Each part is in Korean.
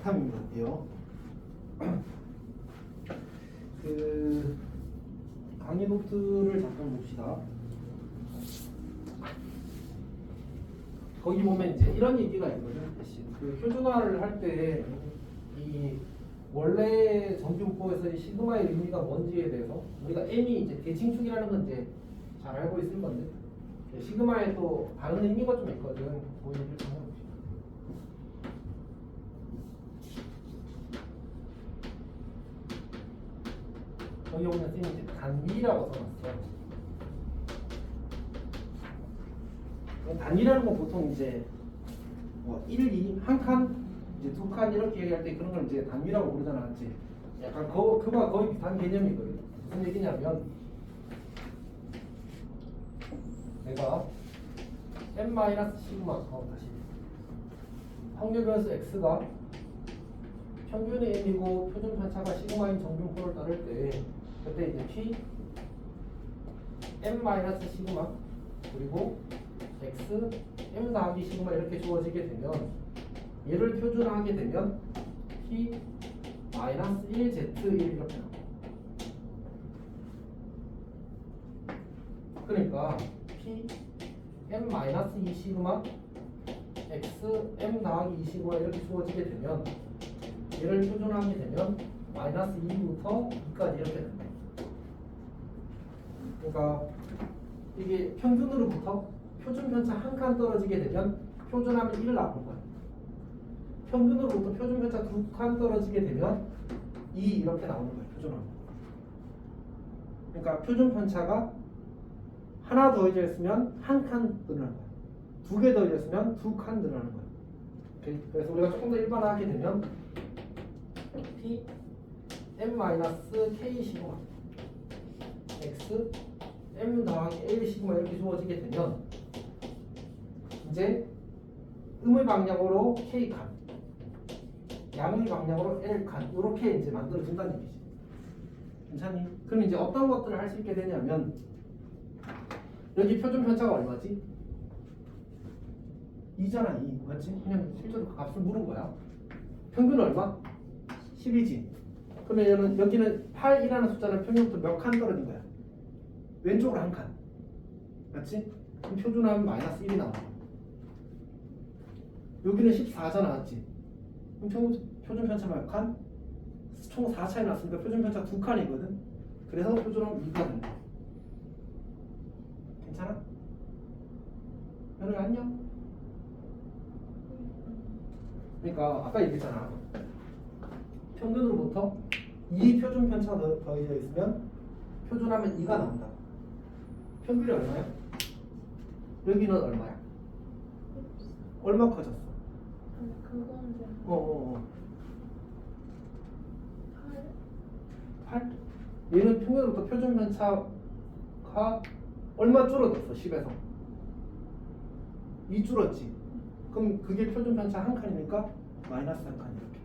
2-3입니다. 그 강의 노트를 잠깐 봅시다. 거기 보면 이제 이런 얘기가 있거든. 그 표준화를 할 때 이 원래 정규문법에서 이 시그마의 의미가 뭔지에 대해서 우리가 m이 이제 대칭축이라는 건 이제 잘 알고 있을 건데 시그마에 또 다른 의미가 좀 있거든. 그 얘기를 좀 해봅시다. 여기 보면 쌤이 이제 단위라고 써놨어. 단위라는 건 보통 이제 뭐 1, 2, 한 칸, 이제 두 칸 이렇게 얘기할 때 그런 걸 이제 단위라고 부르잖아, 맞지? 약간 그와 거의 비슷한 개념이거든. 무슨 얘기냐면 내가 n-시그마 다시 확률 변수 x가 평균의 n이고 표준 편차가 시그마인 정규문법을 따를 때 그때 이제 p n-시그마 그리고 x m 더하기 시그마 이렇게 주어지게 되면 얘를 표준화하게 되면 p -1z1 이렇게 나와. 그러니까 p m-2 시그마 x m 더하기 2 시그마 이렇게 주어지게 되면 얘를 표준화하게 되면 -2부터 2까지 이렇게 된다. 그러니까 이게 평균으로부터 표준 편차 한 칸 떨어지게 되면 표준하면 1을 나올 거야. 평균으로부터 표준 편차 두 칸 떨어지게 되면 2 이렇게 나오는 거야. 표준하면. 그러니까 표준 편차가 하나 더해져 있으면 한 칸 늘어나는 거야. 두 개 더해져 있으면 두 칸 늘어나는 거야. 오케이? 그래서 우리가 조금 더 일반화하게 되면 p m-k 시그마 x m 더하기 1 시그마 이렇게 주어지게 되면 이제 음의 방향으로 K칸, 양의 방향으로 L칸 이렇게 이제 만들어진다는 얘기지. 괜찮니? 그럼 이제 어떤 것들을 할 수 있게 되냐면 여기 표준 편차가 얼마지? 2잖아 2 맞지? 그냥 실제로 그 값을 물은 거야. 평균 얼마? 10이지. 그러면 여기는 8이라는 숫자는 평균부터 몇 칸 떨어진 거야? 왼쪽으로 한 칸 맞지? 그럼 표준하면 -1이 나와. 여기는 14잖아, 맞지? 그럼 표준 편차 몇 칸? 총 4차이 났으니까 표준 편차 2칸이거든. 그래서 표준하면 2가 된다. 괜찮아? 별로 안녕? 그러니까 아까 얘기했잖아. 평균으로부터 2 표준 편차가 더해져 있으면 표준하면 2가 나온다. 평균이 얼마야? 여기는 얼마야? 얼마 커졌어? 그거는 8? 얘는 평균으로부터 표준 편차가 얼마 줄어들었어? 10에서 2 줄었지. 그럼 그게 표준 편차 한 칸이니까 -한 칸 이렇게.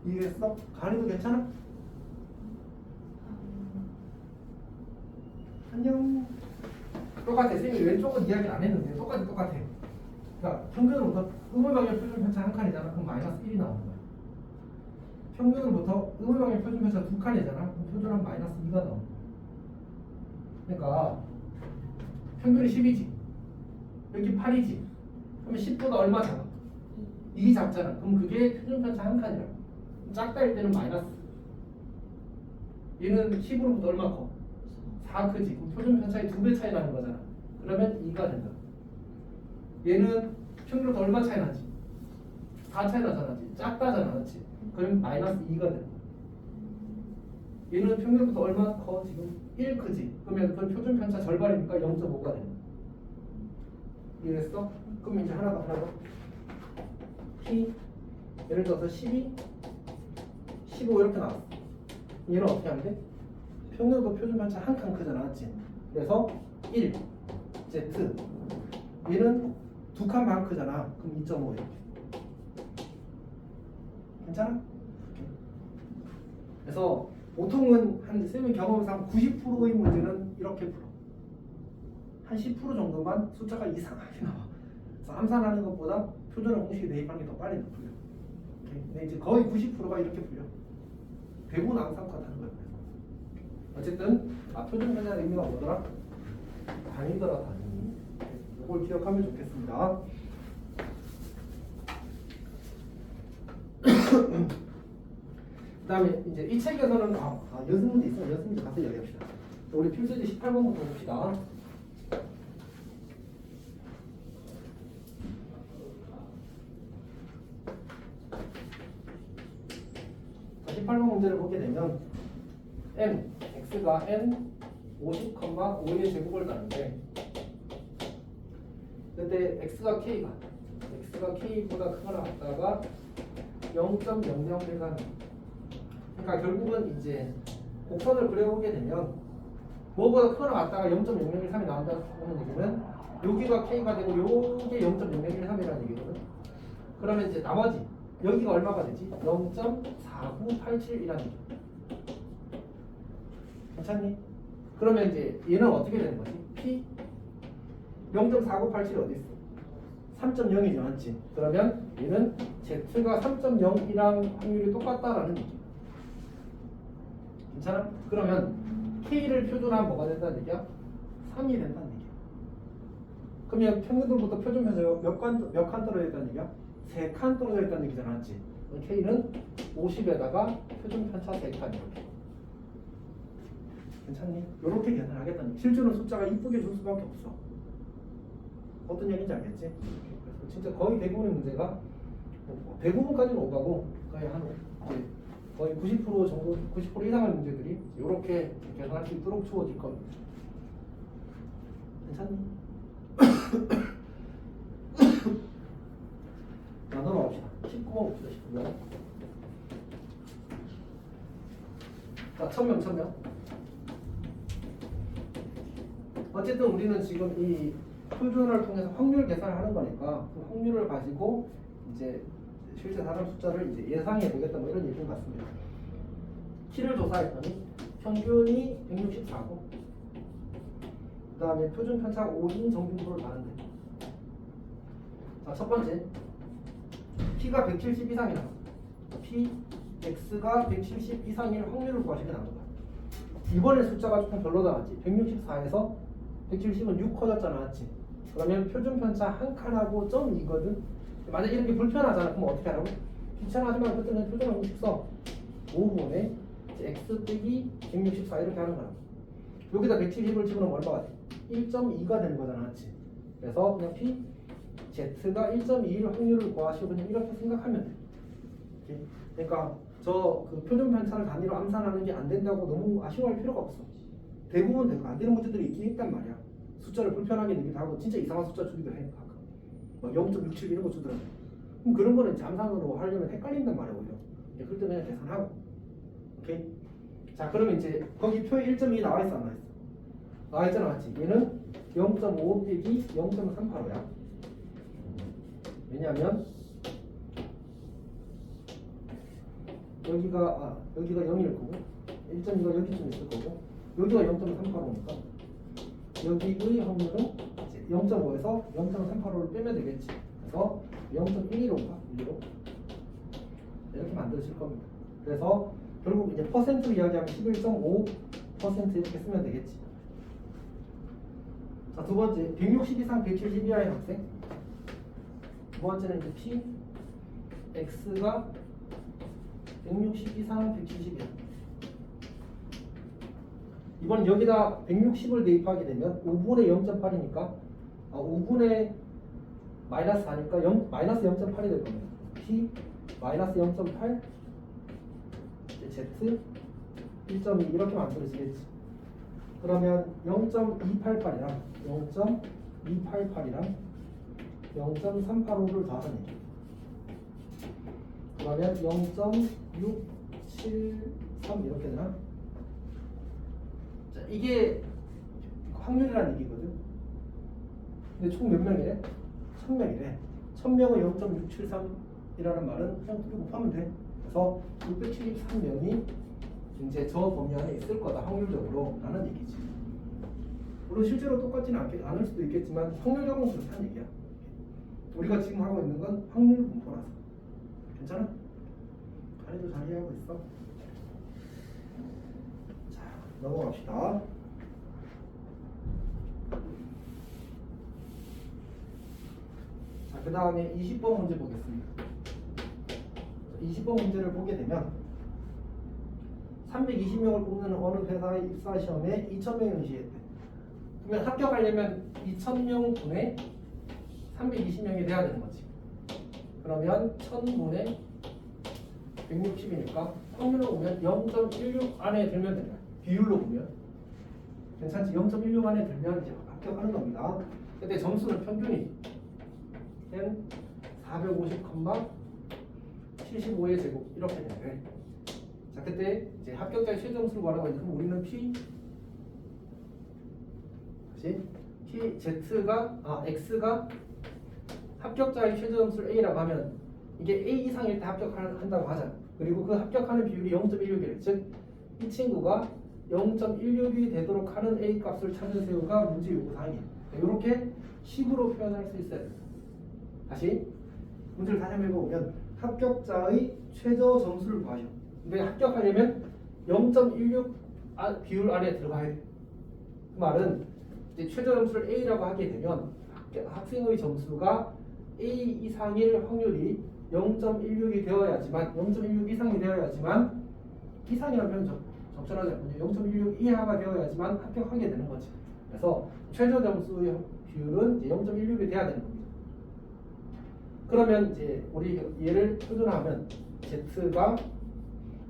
이해했어? 간이도 괜찮아? 안녕. 똑같아. 쌤이 왼쪽은 이야기 안 했는데 똑같아. 그러니까 평균으로부터 음의 방향 표준 편차 한 칸이잖아. 그럼 -1이 나오는 거야. 평균으로부터 음의 방향 표준 편차 두 칸이잖아. 그럼 표준은 -2가 나오는 거야. 그러니까 평균이 10이지. 여기 8이지. 그러면 10보다 얼마 작아? 2 작잖아. 그럼 그게 표준 편차 한 칸이라. 작다일 때는 마이너스. 얘는 10으로부터 얼마 커? 4 크지. 그럼 표준 편차의 2배 차이 나는 거잖아. 그러면 2가 된다. 얘는 평균으로부터 얼마 차이 나지? 4 차이 나잖아. 작다잖아. 그렇지? 그럼 -2가 된다. 얘는 평균으로부터 얼마 커? 지금 1 크지. 그러면 그 표준 편차 절반이니까 0.5가 된다. 이해했어? 그럼 이제 하나 더. P 예를 들어서 12, 15 이렇게 나왔어. 얘는 어떻게 하면 돼? 평균으로 표준 편차 한 칸 크잖아, 맞지? 그래서 1, Z 얘는 2칸 반 크잖아. 그럼 2.5 이렇게. 괜찮아? 이렇게. 그래서 보통은 한 쌤의 경험상 90%의 문제는 이렇게 풀어. 한 10% 정도만 숫자가 이상하게 나와. 그래서 암산하는 것보다 표준어 공식에 대입하는 게 더 빨리 풀려. 오케이. 근데 이제 거의 90%가 이렇게 풀려. 대부분 앙상컷하는 거예요. 어쨌든 표준 편차의 의미가 뭐더라? 단위더라 단위. 이걸 기억하면 좋겠습니다. 그다음에 이제 이 책에서는 연습 문제 있어요. 연습 문제 가서 이야기합시다. 우리 필수지 18번부터 봅시다. 자, 18번 문제를 보게 되면 n, x가 n 50,5의 제곱을 따는데 그때 x가 k보다 크거나 같다가 0.00배가 그러니까 결국은 이제 곡선을 그려보게 되면 뭐보다 크거나 같다가 0.0013이 나온다는 얘기는 여기가 k가 되고 요게 0.0013이라는 얘기거든. 그러면 이제 나머지 여기가 얼마가 되지? 0.4987이라는 얘기. 괜찮니? 그러면 이제 얘는 어떻게 되는 거지? p 0.4987이 어디 있어? 3.0이죠, 맞지? 그러면 얘는 z가 3.0이랑 확률이 똑같다라는 얘기. 괜찮아? 그러면 k를 표준화하면 뭐가 된다는 얘기야? 3이 된다는 얘기야. 그러면 평균들부터 표준 편차가 몇 칸 떨어져 있다는 얘기야? 3칸 떨어져 있다는 얘기잖아, 맞지? k는 50에다가 표준 편차 3칸 이렇게. 괜찮니? 이렇게 계산하겠다는 얘기. 실제로 숫자가 이쁘게 줄 수밖에 없어. 어떤 얘기인지 알겠지? 그래서 진짜 거의 대부분의 문제가 대부분까지는 오가고 거의 이제 거의 90% 정도, 90% 이상의 문제들이 이렇게 계산할 수 있도록 주어질 겁니다. 괜찮니? 자, 넘어갑시다. 19번 봅시다. 19번. 자, 천명. 어쨌든 우리는 지금 이 표준을 통해서 확률 계산을 하는 거니까 그 확률을 가지고 이제 실제 사람 숫자를 이제 예상해 보겠다 뭐 이런 얘기인 것 같습니다. 키를 조사했더니 평균이 164고 그 다음에 표준 편차가 5인 정규부를 다른데 자, 첫 번째 P가 170 이상이 나와. P, X가 170 이상일 확률을 구하시게 나온다. 이번에 숫자가 조금 별로다 맞지? 164에서 170은 6 커졌잖아 맞지? 그러면 표준 편차 한 칸하고 점 2거든. 만약 이렇게 불편하잖아. 그럼 어떻게 하라고? 귀찮아하지만 그때는 표준 방식 써. 5분의 x 빼기 164 이렇게 하는 거야. 여기다 170을 집어넣으면 얼마가 돼? 1.2가 되는 거잖아 맞지? 그래서 그냥 p z가 1.21 확률을 구하시고 그냥 이렇게 생각하면 돼. 오케이? 그러니까 저 그 표준 편차를 단위로 암산하는 게 안 된다고 너무 아쉬워할 필요가 없어. 대부분 되고 안 되는 문제들이 있긴 있단 말이야. 숫자를 불편하게 내기도 하고 진짜 이상한 숫자 주기도 해. 막 0.67 이런 거 주더라고. 그럼 그런 거는 이제 암산으로 하려면 헷갈린단 말이야 오히려. 그럴 때 그냥 계산하고. 오케이? 자 그러면 이제 거기 표에 1.2 나와 있어 안 나와 있어? 나와 있잖아 맞지? 얘는 0.5 빼기 0.385야. 왜냐하면 여기가 0일 거고 1.2가 여기쯤 있을 거고 여기가 0.385니까 여기의 확률은 0.5에서 0.385를 빼면 되겠지. 그래서 0.115가 1로 이렇게 만들어질 겁니다. 그래서 결국 이제 퍼센트로 이야기하면 11.5% 이렇게 쓰면 되겠지. 자, 두 번째 160 이상 170 이하의 학생. 두 번째는 이제 P X가 160 이상 170이야. 이번 여기다 160을 대입하게 되면 5분의 0.8이니까 5분의 마이너스 4니까 마이너스 0.8이 될 겁니다. P 마이너스 0.8 Z 1.2 이렇게 만들어지겠지. 그러면 0.288이랑 0.288이랑 0.385를 더하는 얘기. 그러면 0.673 이렇게 되나? 자, 이게 확률이라는 얘기거든. 근데 총 몇 명이래? 1000명이래. 1000명은 0.673이라는 말은 그냥 두개 곱하면 돼. 그래서 673명이 이제 저 범위 안에 있을 거다 확률적으로 라는 얘기지. 물론 실제로 똑같지는 않을 수도 있겠지만 확률적으로 그렇다는 얘기야. 우리가 지금 하고 있는 건 확률 분포라서 괜찮아? 자리도 잘 이해하고 있어. 자, 넘어갑시다. 자, 그 다음에 20번 문제 보겠습니다. 20번 문제를 보게 되면 320명을 뽑는 어느 회사의 입사 시험에 2,000명이 응시했대. 그러면 합격하려면 2,000명 분의 320명이 돼야 되는 거지. 그러면 1000분의 160이니까 확률로 보면 0.16 안에 들면 된다. 비율로 보면 괜찮지? 0.16 안에 들면 이제 합격하는 겁니다. 그때 점수는 평균이 n 450,75의 제곱 이렇게 되는데, 자 그때 이제 합격자의 최점수를 구하라고 했는데 그럼 우리는 x가 합격자의 최저점수를 a라고 하면 이게 a 이상일 때 합격한다고 하자. 그리고 그 합격하는 비율이 0.16이래. 즉 이 친구가 0.16이 되도록 하는 a 값을 찾으세요가 문제 요구사항이야. 이렇게 식으로 표현할 수 있어야 돼. 다시 문제를 다시 한번 읽어보면 합격자의 최저 점수를 구하셔. 근데 합격하려면 0.16 비율 안에 들어가야 돼. 그 말은 이제 최저 점수를 a라고 하게 되면 학생의 점수가 a 이상일 확률이 0.16이 되어야지만 0.16 이상이 되어야지만 이상이라면 적절하지 않군요. 0.16 이하가 되어야지만 합격하게 되는 거지. 그래서 최저 점수의 비율은 이제 0.16이 돼야 되는 겁니다. 그러면 이제 우리 얘를 표준화하면 z가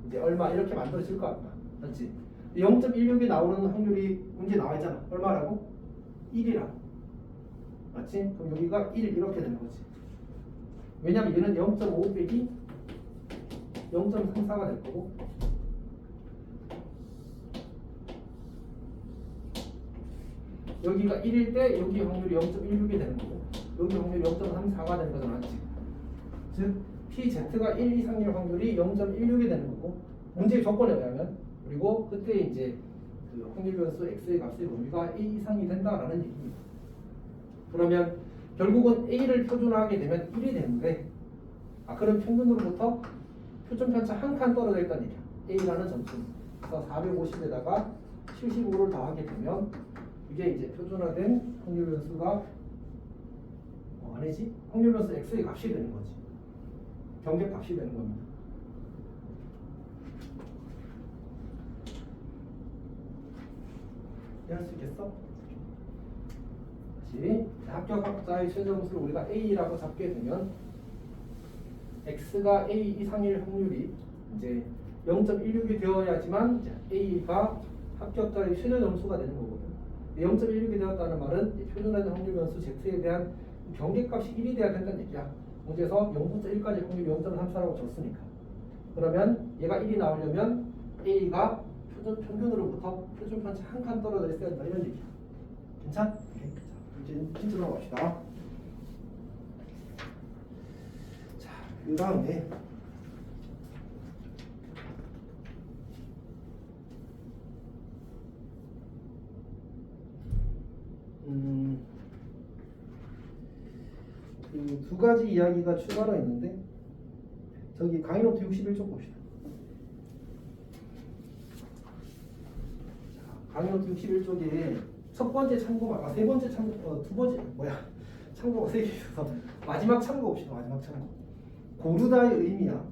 이제 얼마 이렇게 만들어질 거 아니야, 맞지? 0.16이 나오는 확률이 문제 나와 있잖아. 얼마라고? 1이라고. 맞지? 그럼 여기가 1 이렇게 되는 거지. 왜냐면 얘는 0.5 빼기 0.34가 될 거고, 여기가 1일 때 여기 확률이 0.16이 되는 거고, 여기 확률이 0.34가 되는 거잖아, 맞지? 즉 PZ가 1 이상일 확률이 0.16이 되는 거고, 문제의 조건에 의하면, 그리고 그때 이제 그 확률 변수 x의 값의 범위가 a 이상이 된다라는 얘기입니다. 그러면 결국은 a를 표준화하게 되면 1이 되는데, 그럼 평균으로부터 표준 편차 한 칸 떨어져 있다는 얘기야. a라는 점수. 그래서 450에다가 75를 더하게 되면 이게 이제 표준화된 확률 변수가 아니지? 확률 변수 x의 값이 되는 거지. 경계 값이 되는 겁니다. 이해할 수 있겠어? 다시 합격자의 최저점수를 우리가 a라고 잡게 되면 x가 a 이상일 확률이 이제 0.16이 되어야지만 이제 a가 합격자의 최저점수가 되는 거거든. 0.16이 되었다는 말은 표준화된 확률 변수 z에 대한 경계값이 1이 돼야 된다는 얘기야. 문제에서 0부터 1까지 확률이 0.34라고 줬으니까. 그러면 얘가 1이 나오려면 a가 평균으로부터 표준 편차 한 칸 떨어져 있어야 된다, 이런 얘기야. 괜찮? 오케이. 자, 이제 힌트로 갑시다. 자, 그 다음에 그 두 가지 이야기가 추가로 있는데, 저기 강의 노트 61쪽 봅시다. 강의 노트 61쪽에 첫 번째 참고, 세 번째 참고, 두 번째 참고가 세 개 있어서 마지막 참고 봅시다. 마지막 참고. 고르다의 의미야.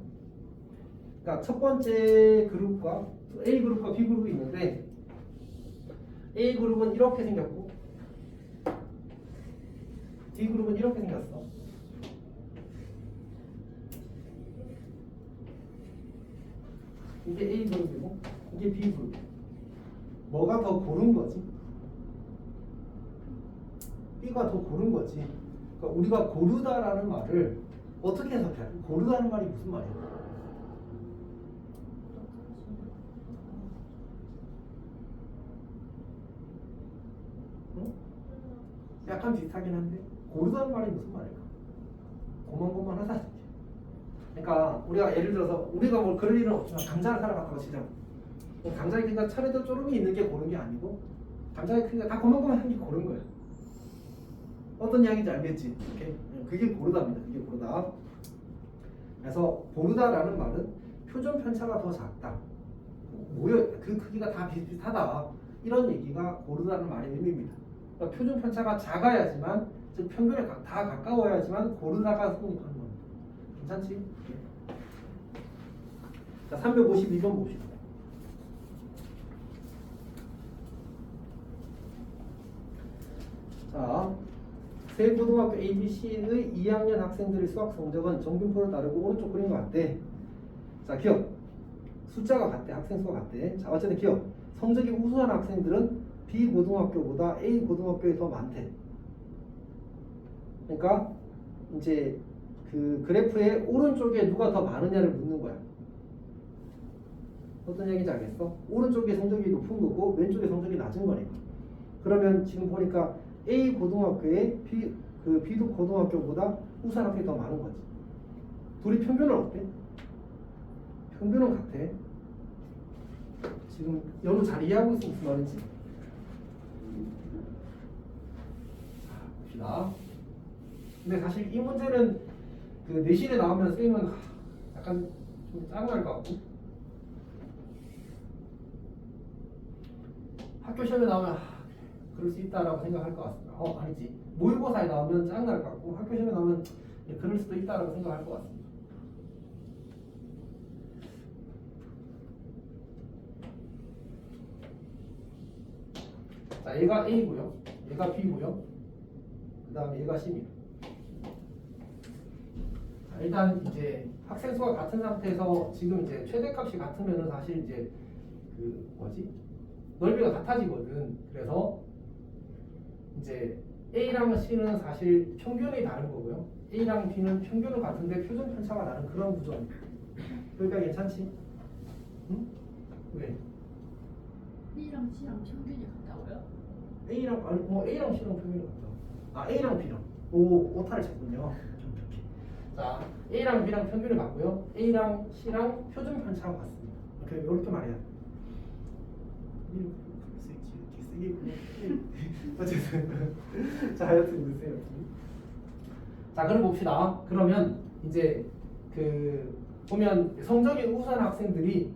그러니까 첫 번째 그룹과 A 그룹과 B 그룹이 있는데, A 그룹은 이렇게 생겼고 B 그룹은 이렇게 생겼어. 이게 A 그룹이고 이게 B 그룹이야. 뭐가 더 고른 거지? B가 더 고른 거지. 그러니까 우리가 고르다라는 말을 어떻게 해석해야 돼? 고르다는 말이 무슨 말이야? 응? 약간 비슷하긴 한데 고르다는 말이 무슨 말일까? 고만고만하다. 그러니까 우리가 예를 들어서 우리가 뭐 그럴 일은 없지만 감자를 사러 갔다고 치자. 감자의 크기가 차례도 쪼름이 있는 게 고른 게 아니고 감자의 크기가 다 고만고만한 게 고른 거야. 어떤 이야기인지 알겠지? 오케이? 그게 고르다입니다. 그게 고르다. 그래서 고르다라는 말은 표준 편차가 더 작다. 모여 그 크기가 다 비슷비슷하다. 이런 얘기가 고르다는 말의 의미입니다. 그러니까 표준 편차가 작아야지만 즉 평균에 다 가까워야지만 고르다가 성립하는 겁니다. 괜찮지? 자, 352번 봅시다. 자, 세 고등학교 ABC의 2학년 학생들의 수학 성적은 정균표를 따르고 오른쪽 그린 것 같대. 자, 기억. 숫자가 같대. 학생 수가 같대. 자, 어쨌든 기억. 성적이 우수한 학생들은 B 고등학교보다 A 고등학교에 더 많대. 그러니까 이제 그 그래프의 오른쪽에 누가 더 많으냐를 묻는 거야. 어떤 얘기인지 알겠어? 오른쪽에 성적이 높은 거고 왼쪽에 성적이 낮은 거니까. 그러면 지금 보니까 A 고등학교에 B 고등학교보다 우수한 학생이 더 많은 거지. 둘이 평균은 어때? 평균은 같아. 지금 여러분 잘 이해하고 있으면 무슨 말인지. 봅시다. 근데 사실 이 문제는 그 내신에 나오면 쌤은 약간 좀 짜증날 것 같고 학교 시험에 나오면 그럴 수 있다라고 생각할 것 같습니다. 아니지. 모의고사에 나오면 짜증날 것 같고 학교 시험에 나오면 그럴 수도 있다라고 생각할 것 같습니다. 자, 얘가 A고요. 얘가 B고요. 그 다음에 얘가 C입니다. 자, 일단 이제 학생 수가 같은 상태에서 지금 이제 최대값이 같으면은 사실 이제 그 뭐지? 넓이가 같아지거든. 그래서 이제 A랑 C는 사실 평균이 다른 거고요. A랑 B는 평균은 같은데 표준 편차가 나는 그런 구조입니다. 여기까지 괜찮지? 응? 왜? B랑 C랑 평균이 같다고요? A랑 아니 A랑 C랑 평균이 같다. 아 A랑 B랑 오타를 쳤군요. 자 A랑 B랑 평균이 같고요. A랑 C랑 표준 편차가 같습니다. 이렇게 말해야 돼. 자 하여튼 넣으세요. 자 그럼 봅시다. 그러면 이제 그 보면 성적이 우수한 학생들이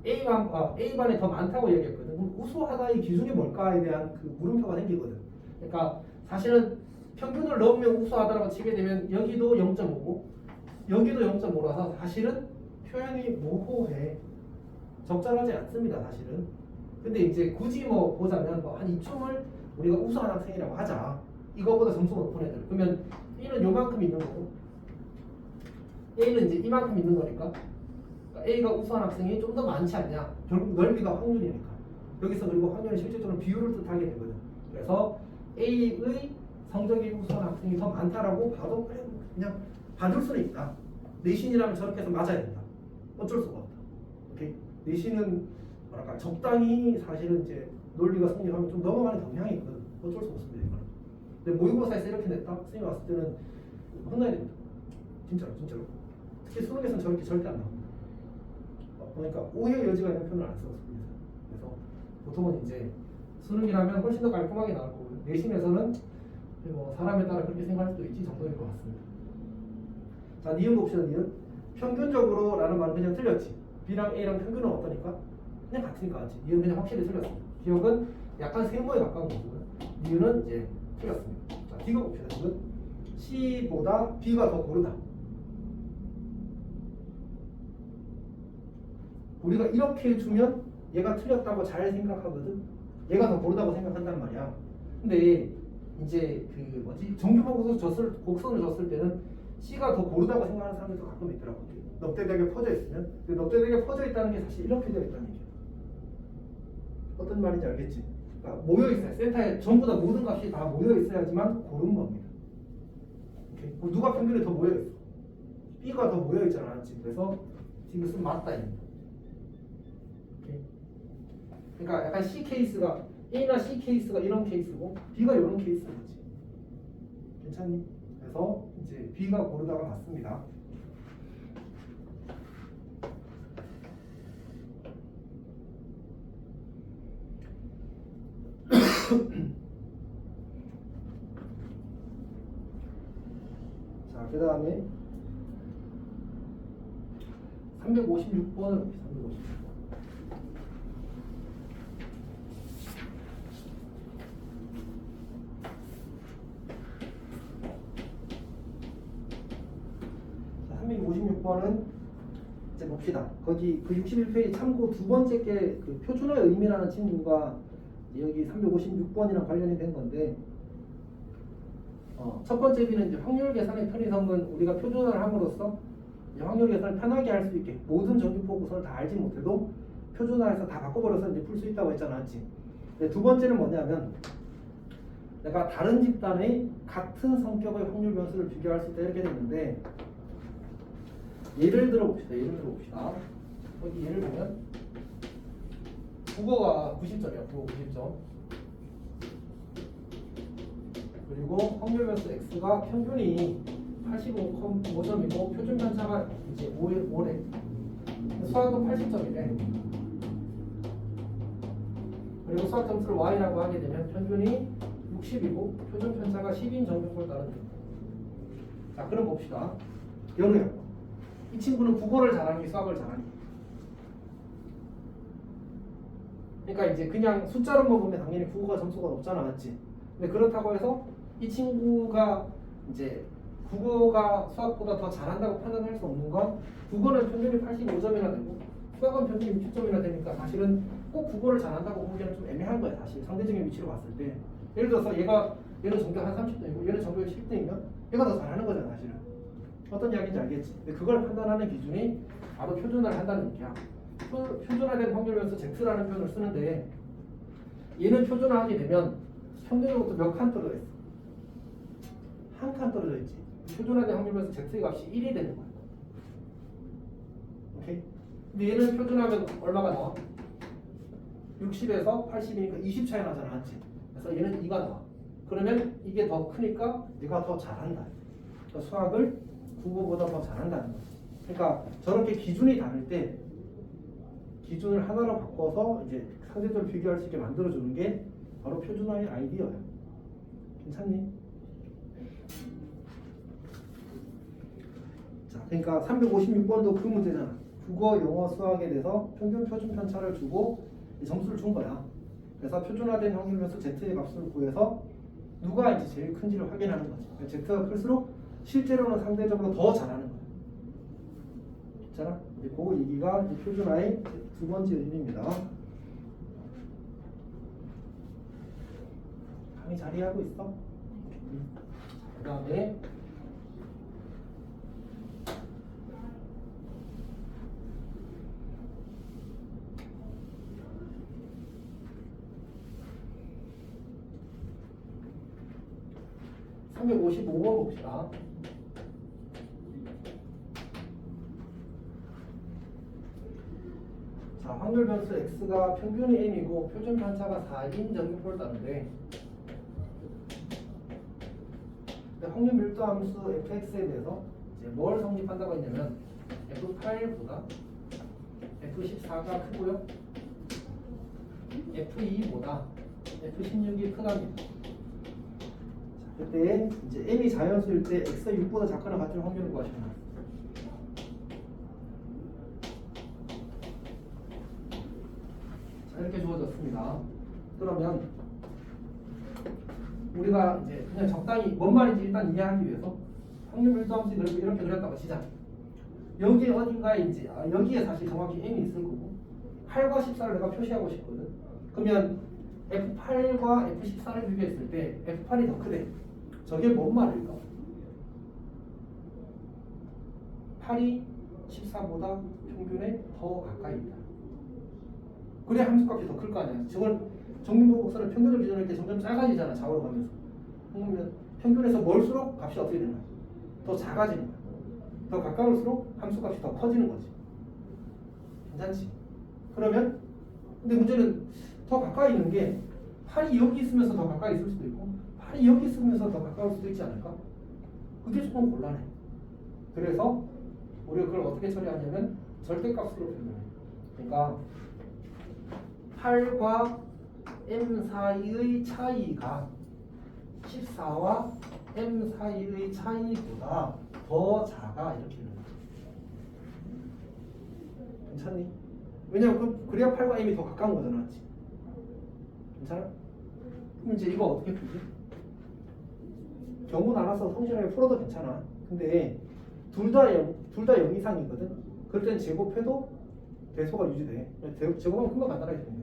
A반에 더 많다고 얘기했거든. 그럼 우수하다의 기준이 뭘까에 대한 그 물음표가 생기거든. 그러니까 사실은 평균을 넘으면 우수하다라고 치게 되면 여기도 0.5고 여기도 0.5라서 사실은 표현이 모호해. 적절하지 않습니다. 사실은. 근데 이제 굳이 뭐 보자면 한 이쯤을 우리가 우수한 학생이라고 하자. 이거보다 점수가 높은 애들. 그러면 A는 요만큼 있는 거고 A는 이제 이만큼 있는 거니까 A가 우수한 학생이 좀 더 많지 않냐. 결국 넓이가 확률이니까. 여기서 그리고 확률은 실질적으로 비율을 뜻하게 되거든. 그래서 A의 성적이 우수한 학생이 더 많다라고 봐도 그냥 봐줄 수는 있다. 내신이라면 저렇게 해서 맞아야 된다. 어쩔 수가 없다. 오케이? 내신은 뭐랄까 적당히 사실은 이제 논리가 성립하면 좀 넘어가는 경향이 있거든. 어쩔 수 없습니다. 이거는. 근데 모의고사에서 이렇게 냈다. 선생님이 왔을 때는 혼나야 됩니다. 진짜로. 특히 수능에서는 저렇게 절대 안 나옵니다. 그러니까 오해 여지가 있는 표현을 안 썼습니다. 그래서 보통은 이제 수능이라면 훨씬 더 깔끔하게 나올 거고 내신에서는 뭐 사람에 따라 그렇게 생각할 수도 있지 정도인 것 같습니다. 자, 니은 봅시다. 니은 평균적으로 라는 말은 그냥 틀렸지. B랑 A랑 평균은 어떠니까? 그냥 같으니까 같지. 니은 그냥 확실히 틀렸습니다. 기억은 약간 세모에 가까운 거고요. 니은은 이제 틀렸습니다. 자, D가 봅시다. 지금 C보다 B가 더 고르다. 우리가 이렇게 주면 얘가 틀렸다고 잘 생각하거든. 얘가 더 고르다고 생각한단 말이야. 근데 이제 그 뭐지 정규목으로 곡선을 줬을 때는 C가 더 고르다고 생각하는 사람들도 가끔 있더라고. 넙대대게 퍼져 있으면 넙대대게 퍼져 있다는 게 사실 이렇게 되어 있다는 얘기야. 어떤 말인지 알겠지? 그러니까 모여 있어요. 센터에 전부 다 모든 값이 다 모여 있어야지만 고른 겁니다. 오케이? 그럼 누가 평균에 더 모여 있어? B가 더 모여 있잖아, 않지? 그래서 지금 쓰면 맞다 입니다. 그러니까 약간 C 케이스가 A나 C 케이스가 이런 케이스고 B가 이런 케이스인 거지. 괜찮니? 그래서 이제 B가 고르다가 맞습니다. 자, 그 다음에 356번을 봅시다. 356번. 자, 356번은 이제 봅시다. 거기 그 61페이지 참고 두 번째 게 그 표준어의 의미라는 친구가 여기 356번이랑 관련이 된 건데, 첫 번째 B는 이제 확률 계산의 편의성은 우리가 표준어를 함으로써 이제 확률 계산을 편하게 할 수 있게 모든 정규포 구성을 다 알지 못해도 표준화해서 다 바꿔버려서 이제 풀 수 있다고 했잖아, 맞지? 근데 두 번째는 뭐냐면 내가 다른 집단의 같은 성격의 확률 변수를 비교할 수 있다 이렇게 됐는데, 예를 들어 봅시다. 여기 예를 보면 국어가 90점이야. 국어 90점. 그리고 확률 변수 x가 평균이 85점이고 표준 편차가 이제 5래. 수학은 80점이래. 그리고 수학 점수를 y라고 하게 되면 평균이 60이고 표준 편차가 10인 정규표를 따른다. 자, 그럼 봅시다. 연우야, 이 친구는 국어를 잘하니 수학을 잘하니? 그러니까 이제 그냥 숫자로만 보면 당연히 국어가 점수가 높잖아, 맞지? 근데 그렇다고 해서 이 친구가 이제 국어가 수학보다 더 잘한다고 판단할 수 없는 건, 국어는 평균이 85점이나 되고 수학은 평균이 60점이나 되니까 사실은 꼭 국어를 잘한다고 보기에는 좀 애매한 거야. 사실 상대적인 위치로 봤을 때. 예를 들어서 얘는 전교 한 30등이고 얘는 전교 10등이면 얘가 더 잘하는 거잖아, 사실은. 어떤 이야기인지 알겠지? 근데 그걸 판단하는 기준이 바로 표준화를 한다는 얘기야. 표준화된 확률 변수 Z라는 표현을 쓰는데, 얘는 표준화하게 되면 평균으로부터 몇 칸 떨어져 있어? 한 칸 떨어져 있지. 표준화된 확률 변수 Z 값이 1이 되는 거야. 오케이? 근데 얘는 표준화하면 얼마가 나와? 60에서 80이니까 20 차이 나잖아, 맞지? 그래서 얘는 2가 나와. 그러면 이게 더 크니까 얘가 더 잘한다. 그러니까 수학을 국어보다 더 잘한다는 거지. 그러니까 저렇게 기준이 다를 때 기준을 하나로 바꿔서 이제 상대적으로 비교할 수 있게 만들어주는 게 바로 표준화의 아이디어야. 괜찮니? 자, 그러니까 356번도 그 문제잖아. 국어, 영어, 수학에 대해서 평균 표준 편차를 주고 점수를 준 거야. 그래서 표준화된 확률 변수 Z의 값을 구해서 누가 이제 제일 큰지를 확인하는 거지. 그러니까 Z가 클수록 실제로는 상대적으로 더 잘하는 거야. 있잖아. 이제 그 얘기가 이제 표준화의 두 번째 의미입니다. 강의 잘 이해하고 있어? 그 다음에 (355번) 봅시다. 자, 확률 변수 x가 평균이 n이고 표준 편차가 4인 정규표를 따는데, 확률 밀도 함수 fx에 대해서 이제 뭘 성립한다고 했냐면 f8보다 f14가 크고요, f2보다 f16이 크답니다. 자, 그때 이제 n이 자연수일 때 x가 6보다 작거나 같은 확률을 구하시면 돼요. 이렇게 주어졌습니다. 그러면 우리가 이제 그냥 적당히 뭔 말인지 일단 이해하기 위해서 확률 밀도 함수 이렇게 그렸다고 치자. 여기 어딘가에 이제 여기에 사실 정확히 n이 있을 거고 8과 14를 내가 표시하고 싶거든. 그러면 F8과 F14를 비교했을 때 F8이 더 크대. 저게 뭔 말일까? 8이 14보다 평균에 더 가까이 있다. 그래 함수값이 더 클 거 아니야. 저걸 정규보고서를 평균을 기준으로 할 때 점점 작아지잖아, 좌우로 가면서. 그러면 평균에서 멀수록 값이 어떻게 되나? 더 작아지는 거야. 더 가까울수록 함수값이 더 커지는 거지. 괜찮지? 그러면 근데 문제는 더 가까이 있는 게 8이 여기 있으면서 더 가까이 있을 수도 있고 8이 여기 있으면서 더 가까울 수도 있지 않을까? 그게 조금 곤란해. 그래서 우리가 그걸 어떻게 처리하냐면 절대값으로 표현해. 그러니까 8과 m 사이의 차이가 14와 m 사이의 차이보다 더 작아, 이렇게 있는 거야. 괜찮니? 왜냐면 그래야 8과 m이 더 가까운 거잖아, 맞지? 괜찮아? 그럼 이제 이거 어떻게 풀지? 경우 나눠서 성실하게 풀어도 괜찮아. 근데 둘 다 0 이상이거든. 그럴 땐 제곱해도 대소가 유지돼. 제곱하면 금방 간단하게 되네.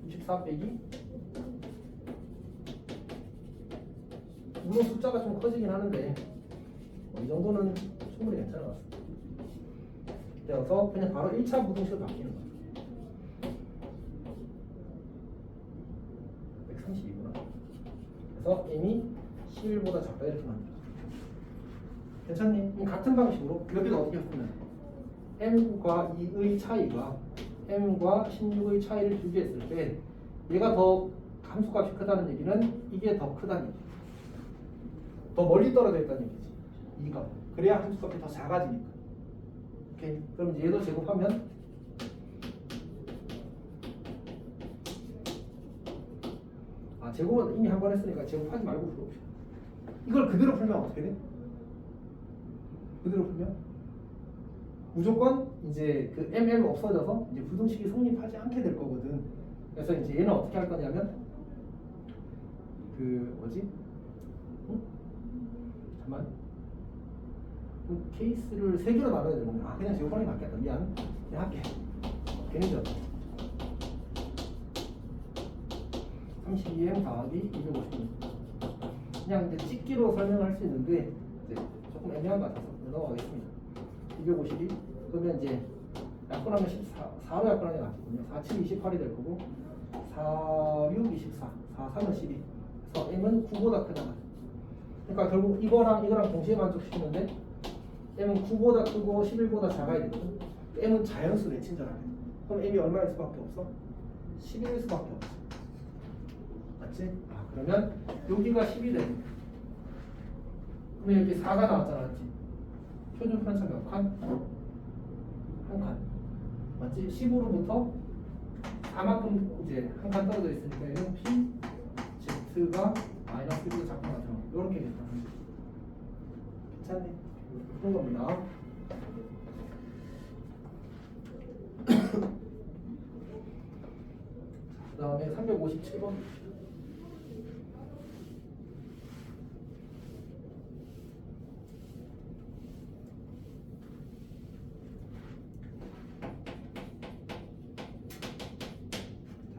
64 빼기 물론 숫자가 좀 커지긴 하는데 이 정도는 충분히 괜찮은 것 같습니다. 그래서 그냥 바로 1차 부등식으로 바뀌는 거야. 132구나. 그래서 m이 11보다 작다 이렇게 만들어. 괜찮니? 그럼 같은 방식으로 여기도 어떻게 쓰면 m과 2의 차이가 m과 16의 차이를 비교했을 때 얘가 더 함수값이 크다는 얘기는 이게 더 크다는 얘기. 더 멀리 떨어져 있다는 얘기지. 2가. 그래야 함수값이 더 작아지니까. 오케이. 그럼 이제 얘도 제곱하면 제곱은 이미 한 번 했으니까 제곱하지 말고 풀어봅시다. 이걸 그대로 풀면 어떻게 돼? 그대로 풀면 무조건 이제 그 MM 없어져서 이제 부등식이 성립하지 않게 될 거거든. 그래서 이제 얘는 어떻게 할 거냐면 그 뭐지? 응? 잠깐만. 케이스를 3개로 나눠야 되는 거야. 그냥 제곱하는 게 낫겠다. 미안. 그냥 할게. 괜히 졌다. 32m 더하기 250. 그냥 이제 찍기로 설명할 수 있는데 이제 조금 애매한 것 같아서 넘어가겠습니다. 252 그러면 이제 약분하면 4로 약분하는 게 낫거든요. 4, 7, 28이 될 거고 4, 6, 24 4, 3은 12 그래서 m은 9보다 크다. 그러니까 결국 이거랑 동시에 만족시키는데 m은 9보다 크고 11보다 작아야 되거든. m은 자연수 내 친절하게. 그럼 m이 얼마일 수밖에 없어? 11일 수밖에 없어. 맞지? 그러면 여기가 10이 되네. 그러면 여기 4가 나왔잖아, 맞지? 표준 편차 몇 칸? 한 칸. 맞지? 10으로부터 4만큼 이제 한 칸 떨어져 있으니까 얘는 P, Z가 마이너스 1로 작품 같은 거. 이렇게 됐다. 괜찮네? 그런 겁니다. 그 다음에 357번.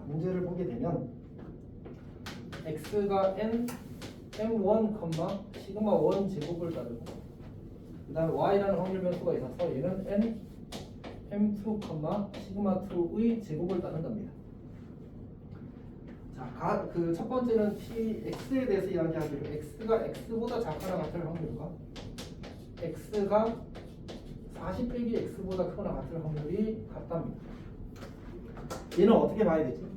문제를 보게 되면 x가 n m1, 시그마 1 제곱을 따르고 그 다음에 y라는 확률 변수가 있어서 얘는 n m2, 시그마 2의 제곱을 따는 겁니다. 자, 그 첫 번째는 x에 대해서 이야기하기로 x가 x보다 작거나 같을 확률과 x가 40 빼기 x보다 크거나 같을 확률이 같답니다. 얘는 어떻게 봐야 되지?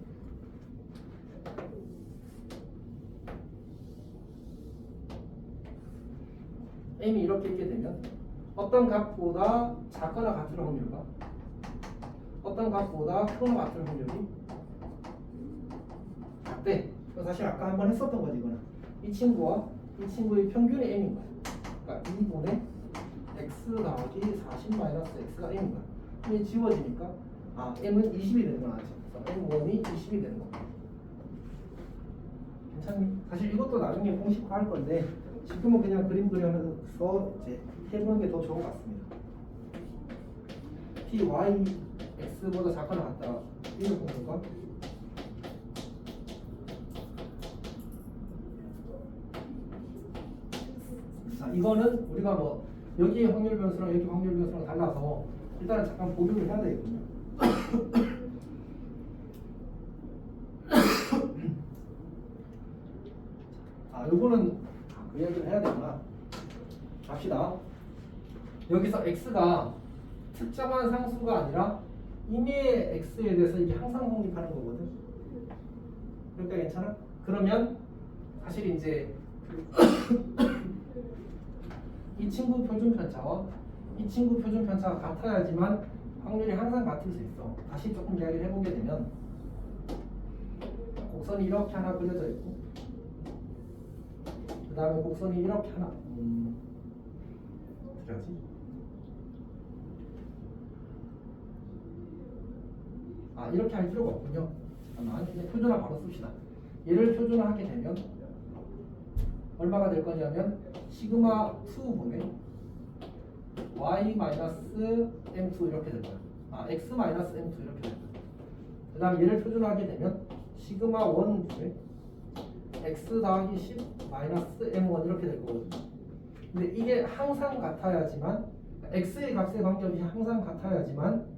m이 이렇게 있게 되면 어떤 값보다 작거나 같을 확률과 어떤 값보다 크거나 같을 확률이 같대. 사실 아까 한번 했었던 거지 이거는. 이 친구와 이 친구의 평균이 m인 거야. 그러니까 2분의 x 더하기 40 마이너스 x가 m인 거야. 이게 지워지니까 m은 20이 되는 거야. 그래서 m1이 20이 되는 거야. 괜찮니? 사실 이것도 나중에 공식화할 건데 지금은 그냥 그림 그리면서 이제 해보는 게 더 좋은 것 같습니다. p, y, x보다 작거나 같다. 이걸 볼까? 자, 이거는 우리가 뭐 여기 확률 변수랑 여기 확률 변수랑 달라서 일단은 잠깐 보류를 해야 되겠군요. 요거는 그 이야기를 해야 되구나. 갑시다. 여기서 x가 특정한 상수가 아니라 임의의 x에 대해서 이게 항상 성립하는 거거든. 그러니까 괜찮아? 그러면 사실 이제 이 친구 표준 편차와 이 친구 표준 편차가 같아야지만 확률이 항상 같을 수 있어. 다시 조금 이야기를 해보게 되면 곡선이 이렇게 하나 그려져 있고 그 다음에 곡선이 이렇게 하나 어떻게 하지? 이렇게 할 필요가 없군요. 잠깐만 그냥 표준화 바로 씁시다. 얘를 표준화하게 되면 얼마가 될 거냐면 시그마 2분의 y-m2 이렇게 될 거야. x-m2 이렇게 될 거야. 그 다음 얘를 표준화하게 되면 시그마 1분의 x 더하기 10 m1 이렇게 될 거거든. 근데 이게 항상 같아야지만 x의 값에 관계없이 항상 같아야지만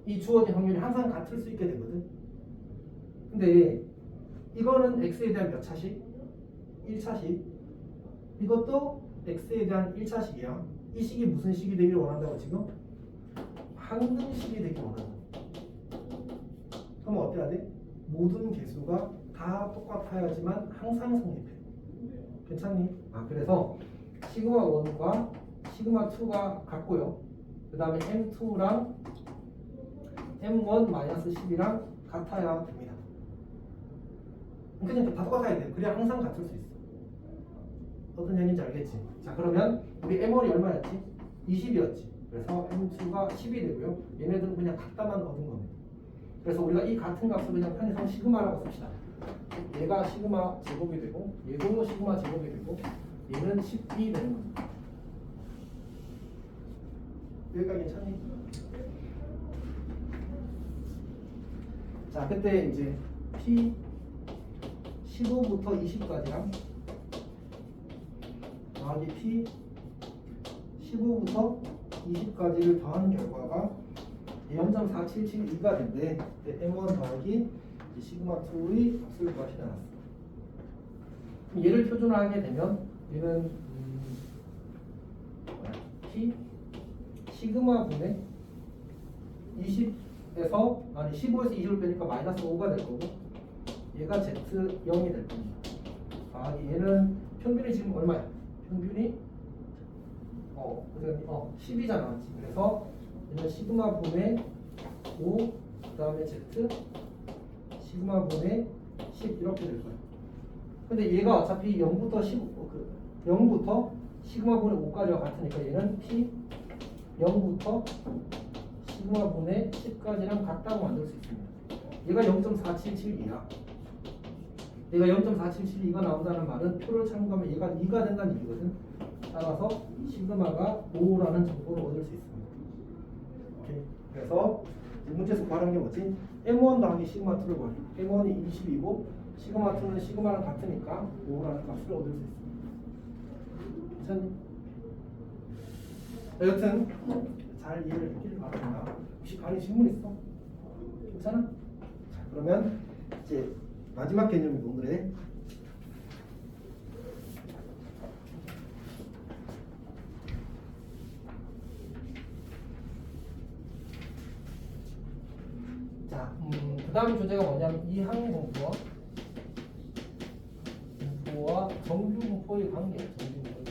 이 주어진 확률이 항상 같을 수 있게 되거든. 근데 이거는 x에 대한 몇 차식? 1차식. 이것도 x에 대한 1차식이야. 이 식이 무슨 식이 되기를 원한다고 지금? 항등식이 되길 원한다. 그럼 어때야 돼? 모든 개수가 다 똑같아야지만 항상 성립해. 괜찮니? 그래서 시그마 1과 시그마 2가 같고요. 그 다음에 m2랑 m1-10이랑 같아야 됩니다. 그러니까 다 똑같아야 돼. 그래야 항상 같을 수 있어. 어떤 얘기인지 알겠지? 자, 그러면 우리 m1이 얼마였지? 20이었지. 그래서 m2가 10이 되고요. 얘네들은 그냥 같다만 얻은 겁니다. 그래서 우리가 이 같은 값을 그냥 편의상 시그마라고 씁시다. 얘가 시그마 제곱이 되고 얘도 시그마 제곱이 되고 얘는 10이 되는 겁니다. 여기까지 괜찮니? 자, 그때 이제 P 15부터 20까지랑 더하기 P 15부터 20까지를 더하는 결과가 0.4772가 된대. M1 더하기 시그마 2의 값을 구하시다 나왔어. 얘를 표준화하게 되면 얘는 P 시그마 분의 20에서 15에서 20을 빼니까 마이너스 5가 될 거고 얘가 Z0이 될 겁니다. 얘는 평균이 지금 얼마야? 평균이 10이잖아. 그래서 얘는 시그마 분의 5 그 다음에 Z 시그마 분의 10 이렇게 될 거야. 근데 얘가 어차피 0부터 0부터 시그마 분의 5까지와 같으니까 얘는 P 0부터 시그마 분의 10까지랑 같다고 만들 수 있습니다. 얘가 0.4772야. 얘가 0.4772가 나온다는 말은 표를 참고하면 얘가 2가 된다는 얘기거든. 따라서 시그마가 5라는 정보를 얻을 수 있습니다. 오케이. 그래서 문제에서 구하는 게 뭐지? M1 더하기 시그마 2를 구하기. M1이 20이고 시그마 2는 시그마랑 같으니까 5라는 값을 얻을 수 있습니다. 괜찮니? 여튼 잘 이해를 했기를 바랍니다. 혹시 관이 질문 있어? 괜찮아? 자, 그러면 이제 마지막 개념이 오늘의 그 다음 주제가 뭐냐면 이항 공포와 정규 공포의 관계. 정규 공포의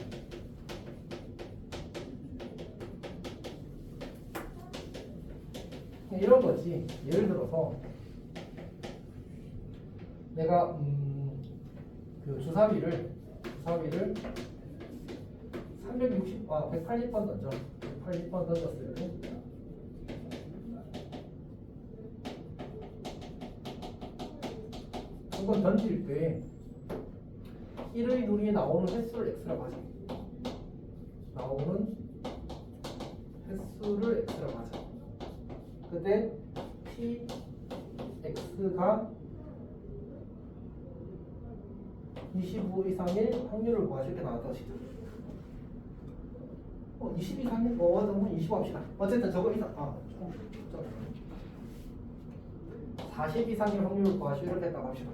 관계. 이런 거지. 예를 들어서 내가 그 주사위를 180번 던져. 180번 던졌을 때 한번 던질 때 1의 눈이 나오는 횟수를 x라고 하죠. 나오는 횟수를 x라고 하죠. 그때 p x가 25 이상의 확률을 구하실 때 나왔다고 치죠. 20 이상의 정도는 25 합시다. 어쨌든 저거 이상 조금 40 이상의 확률을 구하시려 했다고 합시다.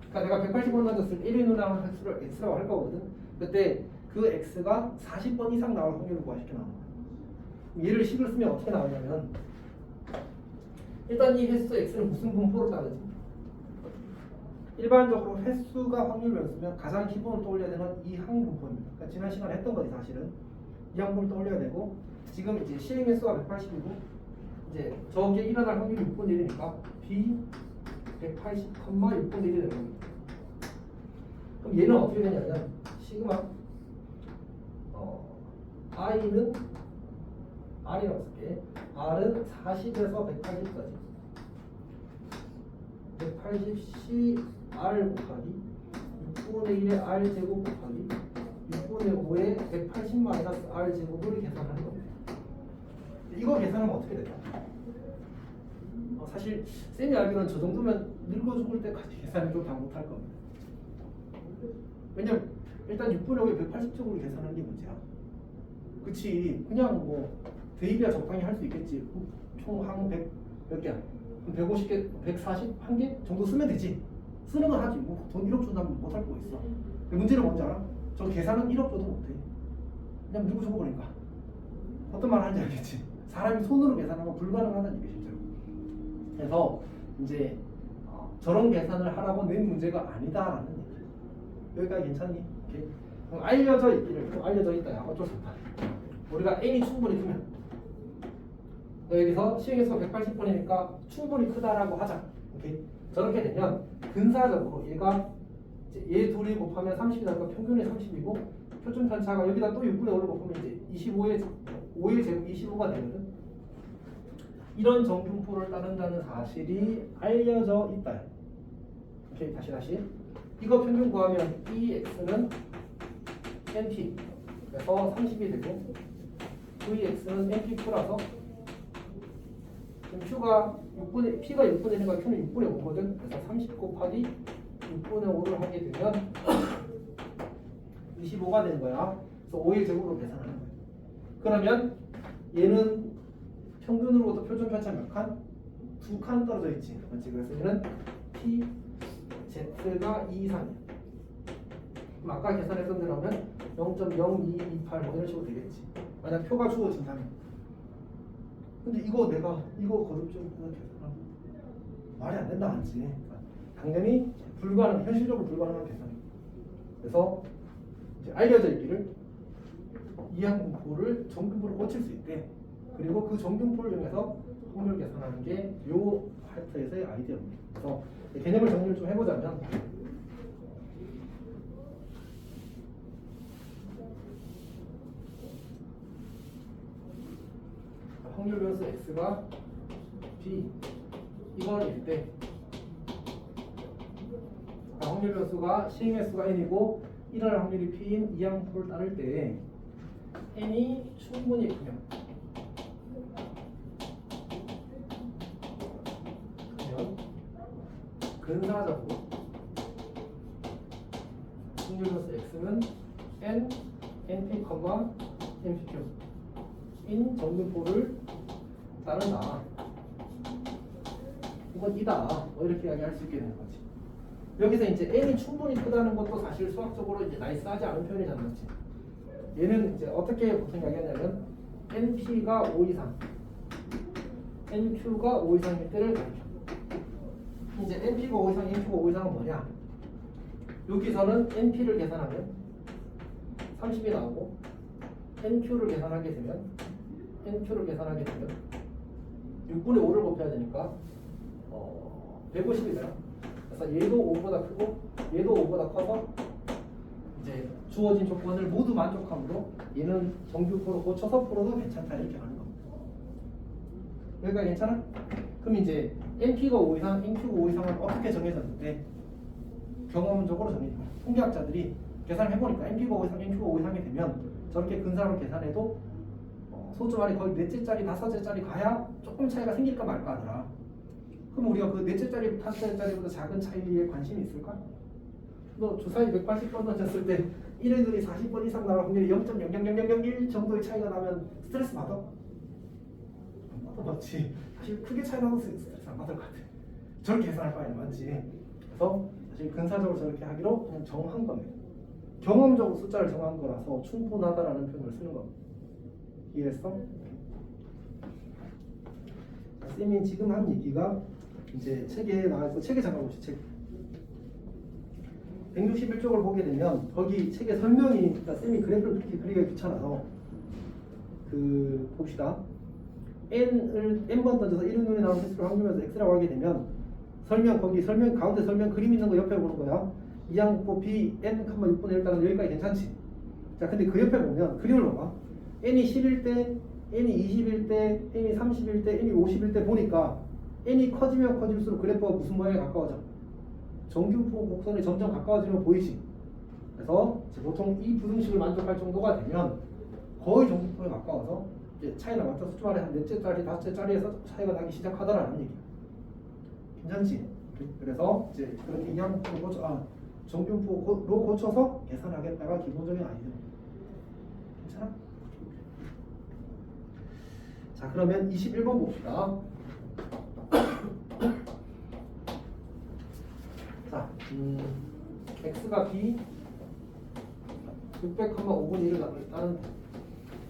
그러니까 내가 180번 던졌을 때 1의 눈에 나오는 횟수를 x라고 할 거거든. 그때 그 x가 40번 이상 나올 확률을 구하시게 나오는 거야. 얘를 식을 쓰면 어떻게 나오냐면 일단 이 횟수 x는 무슨 분포로 따르지? 일반적으로 횟수가 확률 변수면 가장 기본으로 떠올려야 되는 이항 분포입니다. 그러니까 지난 시간에 했던 거지 사실은. 이항 분포를 떠올려야 되고 지금 이제 실행 횟수가 180이고 이제 저게 일어날 확률이 6분의 1이니까 b 180, 6분의 1이 되는 겁니다. 그럼 얘는 어떻게 되냐면 시그마 R이라고 쓸게. R은 40에서 180까지. 180C R 곱하기 6분의 1의 R 제곱 곱하기 6분의 5의 180 마이너스 R 제곱을 계산하는 겁니다. 이거 계산하면 어떻게 될까? 사실 쌤이 알기로는 저 정도면 늙어 죽을 때까지 계산을 좀 다 못할 겁니다. 왜냐면 일단 6분의 5에 180쪽으로 계산하는 게 문제야. 그치, 그냥 뭐 대입이야 적당히 할 수 있겠지. 총 한 100 몇 개야? 150개, 141개 정도 쓰면 되지. 쓰는 건 하지. 뭐 돈 1억 준다면 못할 거 있어. 근데 문제는 뭔지 알아? 저 계산은 1억 줘도 못해. 그냥 늙어 죽어버리니까. 어떤 말 하는지 알겠지? 사람이 손으로 계산하면 불가능하다는 얘기 실제로. 그래서 이제 저런 계산을 하라고 낸 문제가 아니다라는 얘기. 여기까지 괜찮니? 오케이. 그럼 알려져 있기를 또 알려져 있다. 어쩔 수 없다. 우리가 n이 충분히 크면 여기서 시행에서 180번이니까 충분히 크다라고 하자. 오케이. 저렇게 되면 근사적으로 얘가 이제 얘 둘이 곱하면 30이 나니까 평균이 30이고 표준 편차가 여기다 또 6분의 5를 곱하면 이제 5의 제곱 25가 되거든. 이런 정분포를 따른다는 사실이 알려져 있다. 오케이. 다시 이거 평균 구하면 이 x는 np 그래서 30이 되고 vx는 np2라서 Q가 6분의 P가 6분의 1이니까 Q는 6분의 5거든. 그래서 30 곱하기 6분의 5를 하게 되면 25가 되는 거야. 그래서 5의 제곱으로 계산하는 거야. 그러면 얘는 평균으로부터 표준 편차 몇 칸? 2칸 떨어져 있지. 맞지? 그래서 얘는 P, Z가 2 이상이야. 그럼 아까 계산했던 대로 하면 0.0228 뭐 이런 식으로 되겠지. 만약 표가 주어진다면. 근데 내가 이거 거듭적으로 계산하면 말이 안 된다 하지. 당연히 현실적으로 불가능한 계산이에요. 그래서 이제 알려져 있기를 이항분포를 정분포로 고칠 수 있대. 그리고 그 정분포를 이용해서 확률 계산하는 게 요 파트에서의 아이디어입니다. 그래서 개념을 정리를 좀 해보자면 확률 변수 x가 b 이거일 때 확률 변수가 시행 횟수가 n이고 일어날 확률이 p인 이항분포를 따를 때 n이 충분히 크면 근사적으로 확률 변수 x는 n, np, npq 인 정분포를 따른다. 이건 이다. 뭐 이렇게 이야기할 수 있게 되는 거지. 여기서 이제 n이 충분히 크다는 것도 사실 수학적으로 이제 나이스하지 않은 표현이잖아, 그렇지? 얘는 이제 어떻게 보통 이야기하냐면 np가 5 이상, nq가 5 이상일 때를 가리켜. 이제 np가 5 이상, nq가 5 이상은 뭐냐? 여기서는 np를 계산하면 30이 나오고 nq를 계산하게 되면 6분의 5를 곱해야 되니까 150이 되나? 그래서 얘도 5보다 크고 얘도 5보다 커서 이제 주어진 조건을 모두 만족함으로 얘는 정규포로 고쳐서 풀어도 괜찮다 이렇게 가는 겁니다. 여기가 괜찮아? 그럼 이제 NP가 5 이상, NQ가 5 이상은 어떻게 정해졌는데 경험적으로 정해진 거야. 통계학자들이 계산을 해보니까 NP가 5 이상, NQ가 5 이상이 되면 저렇게 근사로 계산해도 소수 말이 거의 넷째짜리, 다섯째짜리 가야 조금 차이가 생길까 말까 하더라. 그럼 우리가 그 넷째짜리, 다섯째짜리보다 작은 차이에 관심이 있을까? 너 주사위 180번 던졌을 때 1의 눈이 40번 이상 나올 확률이 0.00001 정도의 차이가 나면 스트레스 받아? 안 받아. 맞지. 사실 크게 차이 나도 스트레스 안 받을 것 같아. 저렇게 계산할 바에는 맞지. 그래서 사실 근사적으로 저렇게 하기로 그냥 정한 겁니다. 경험적으로 숫자를 정한 거라서 충분하다라는 표현을 쓰는 겁니다. 이해했어? 쌤이 지금 한 얘기가 이제 책에 나와있어. 책에 잠깐 보시. 책 161쪽을 보게 되면 거기 책에 설명이, 그러니까 쌤이 그래프를 그렇게 그리기가 귀찮아서 봅시다. n번 던져서 1의 눈에 나오는 횟수를 확률면서 x라고 하게 되면 거기 가운데 설명 그림 있는 거 옆에 보는 거야. 이항분포 b n, 6분의 1 따라서 여기까지 괜찮지? 자, 근데 그 옆에 보면 그림을 봐봐. n이 10일 때 n이 20일 때, n이 30일 때, n이 50일 때 보니까 n이 커지면 커질수록 그래프가 무슨 모양에 가까워져? 정규포 곡선에 점점 가까워지는 거 보이지? 그래서 이제 보통 이 부등식을 만족할 정도가 되면 거의 정규포에 가까워서 이제 차이나 맞춰 수주 안에 한 넷째 짜리, 다섯째 짜리에서 차이가 나기 시작하더라는 얘기야. 괜찮지? 그래서 이제 그렇게 이항포로 고쳐, 정규포로 고쳐서 계산하겠다가 기본적인 아이디어. 괜찮아? 자, 그러면 21번 봅시다. 자, x가 b 600,5분의 1을 나는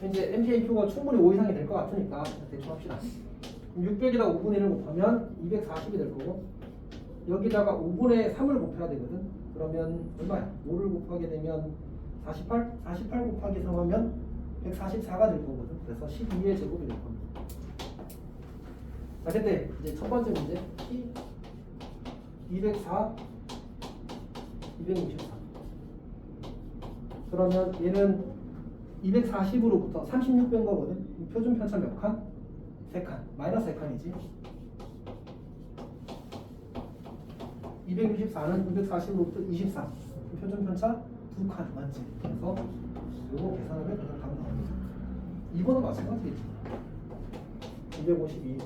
이제 MPAQ가 충분히 5 이상이 될 것 같으니까 대충 합시다. 600에다 5분의 1을 곱하면 240이 될 거고 여기다가 5분의 3을 곱해야 되거든. 그러면 얼마야? 5를 곱하게 되면 48? 48 곱하기 3 하면 144가 될 거거든. 그래서 12의 제곱이 될 겁니다. 자, 그때 이제 첫 번째 문제 P 204 264. 그러면 얘는 240으로부터 36 뺀 거거든. 표준 편차 몇 칸? 3칸. 마이너스 3칸이지. 264는 240으로부터 24. 표준 편차 2칸. 맞지? 그래서 이거 계산하면 그냥 답 나옵니다. 이거는 마찬가지겠지. 252.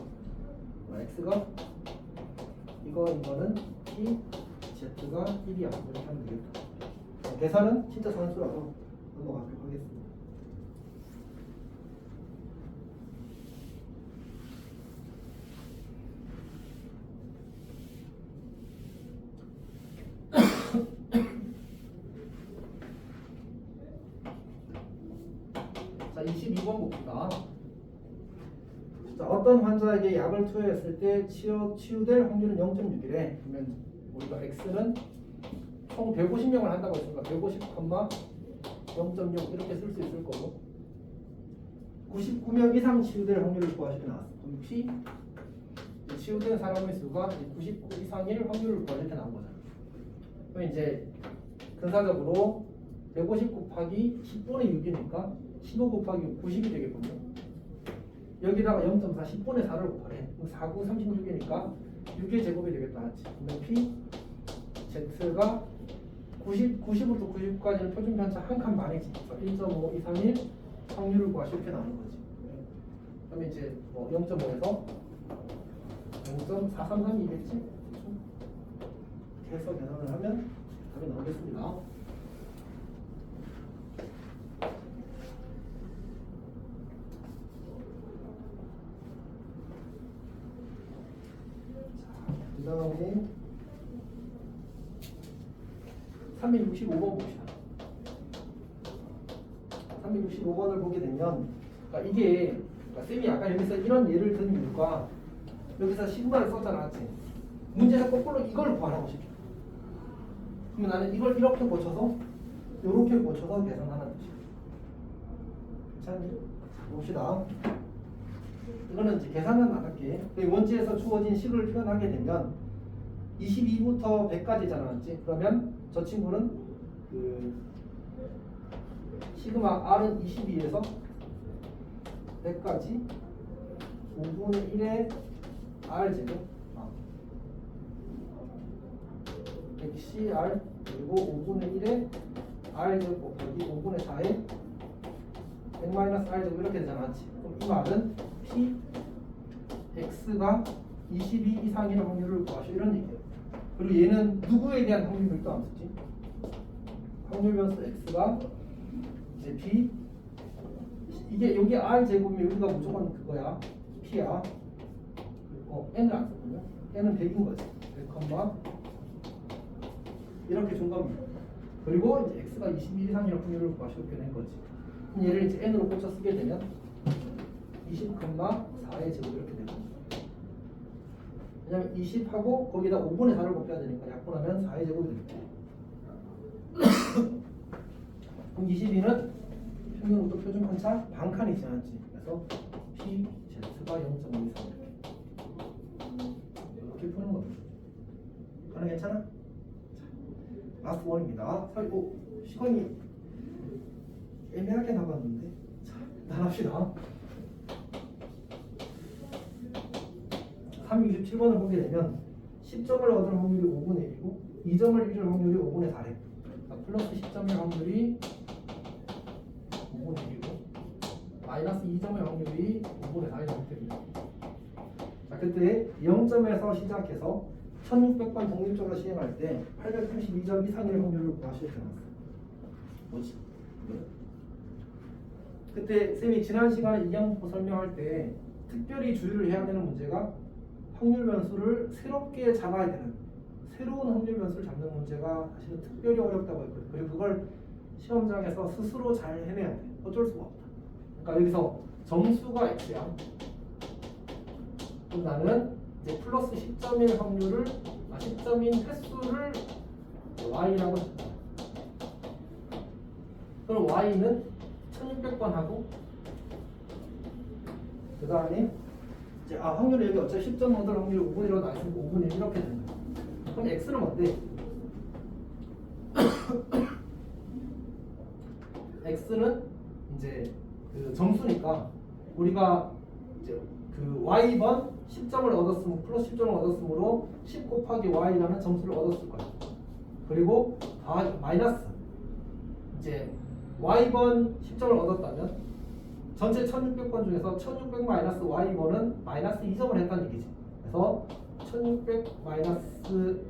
x가 이거는 p z가 1이야. 이렇게 하면 되겠다. 계산은 진짜 산수라서 넘어가도록 하겠습니다. 자, 22번 봅시다. 자, 어떤 환자에게 약을 투여했을 때 치유될 확률은 0.6이래. 그러면 우리가 x는 총 150명을 한다고 했으니까 150,0.6 이렇게 쓸 수 있을 거고 99명 이상 치유될 확률을 구하시게 나왔어. 그럼 P 치유된 사람의 수가 99 이상일 확률을 구하실 때 나온 거잖아. 그럼 이제 근사적으로 150 곱하기 10분의 6이니까 15 곱하기 90이 되겠군요. 여기다가 0.4 10분의 4를 곱하래. 그럼 4, 9, 36이니까 6의 제곱이 되겠다. 맞지? 그러면 P Z가 90부터 90까지는 표준 편차 한 칸 반이지. 1.5 이상일 확률을 구하시 이렇게 나오는 거지. 그러면 이제 뭐 0.5에서 0.433이겠지? 이렇게 해서 계산을 하면 답이 나오겠습니다. 그 다음에 365번 봅시다. 365번을 보게 되면 그러니까 이게 쌤이 아까 여기서 이런 예를 든 이유가 여기서 시그마를 썼잖아. 맞지? 문제에서 거꾸로 이걸 구하라고 시켜. 그러면 나는 이걸 이렇게 고쳐서 이렇게 고쳐서 계산하는 뜻이야. 괜찮니? 봅시다. 이거는 이제 계산은 안 할게. 원지에서 주어진 식을 표현하게 되면 22부터 100까지잖아. 맞지? 그러면 저 친구는 그 시그마 R은 22에서 100까지 5분의 1의 R 제곱 100CR 그리고 5분의 1의 R 제곱 곱하기 5분의 4의 100-R 제곱 이렇게 되잖아. 맞지? 그럼 이 말은 P X가 22 이상일 확률을 구하시오 이런 얘기예요. 그리고 얘는 누구에 대한 확률도 안 쓰지? 확률 변수 x가 이제 b 이게 여기 r 제곱이면 여기가 무조건 그거야 p야. 그리고 n을 안 썼군요. n은 100인 거지. 100, 이렇게 준 겁니다. 그리고 이제 x가 22 이상이라는 확률을 구하시게 된 거지. 그럼 얘를 이제 n으로 꽂혀 쓰게 되면 20,4의 제곱 이렇게 되고. 왜냐면 20하고 거기다 5분의 4를 곱해야 되니까 약분하면 4의 제곱이 되겠죠. 그럼 22는 평균으로 표준 편차 반칸이지 않았지. 그래서 P, Z가 0.5 이상 이렇게 푸는 겁니다. 하나 괜찮아? 라스트 원입니다. 시간이 애매하게 남았는데 자, 일단 합시다. 367번을 보게 되면 10점을 얻을 확률이 5분의 1이고 2점을 잃을 확률이 5분의 4래. 플러스 10점의 확률이 5분의 1이고 마이너스 2점의 확률이 5분의 4이 나오기 때문에 자, 그때 0점에서 시작해서 1600번 독립적으로 시행할 때 832점 이상의 확률을 구하실 때 나왔어요. 뭐지? 그때 쌤이 지난 시간에 이양분포 설명할 때 특별히 주의를 해야 되는 문제가 확률 변수를 새롭게 잡아야 되는 새로운 확률 변수를 잡는 문제가 사실은 특별히 어렵다고 했거든요. 그리고 그걸 시험장에서 스스로 잘 해내야 돼. 어쩔 수가 없다. 그러니까 여기서 점수가 x야. 그럼 나는 이제 플러스 10점일 확률을 10점인 횟수를 y라고 했다. 그럼 y는 1600번 하고 그 다음에 이제 확률이 여기 어차피 10점 얻을 확률이 5분의 1로 나있으니까 5분의 1 이렇게 되는 거야. 그럼 x는 어때? x는 이제 그 점수니까 우리가 이제 그 y번 10점을 얻었으면 플러스 10점을 얻었으므로 10 곱하기 y라는 점수를 얻었을 거야. 그리고 마이너스 이제 y번 10점을 얻었다면 전체 1600번 중에서 1600 마이너스 y번은 마이너스 2점을 했다는 얘기지. 그래서 1600 마이너스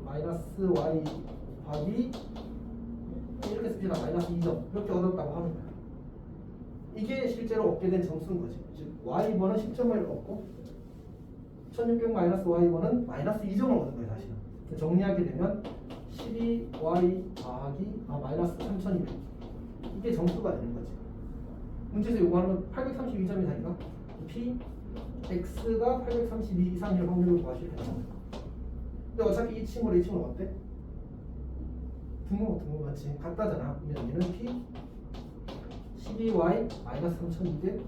y 곱하기 이렇게 씁시다. 마이너스 2점 이렇게 얻었다고 하는 거야. 이게 실제로 얻게 된 점수인 거지. 즉 y번은 10점을 얻고 1600 마이너스 y번은 마이너스 2점을 얻은 거예요. 사실은 정리하게 되면 12y 더하기 마이너스 3200 이게 점수가 되는 거지. 문제에서 요구하는 832점 이상이니까 p x가 832 이상일 확률을 구하실 되는 거예요. 근데 어차피 이 친구랑 이 친구는 어때? 등호 같이 같다잖아. 그러면 얘는 p 12y 마이너스 3200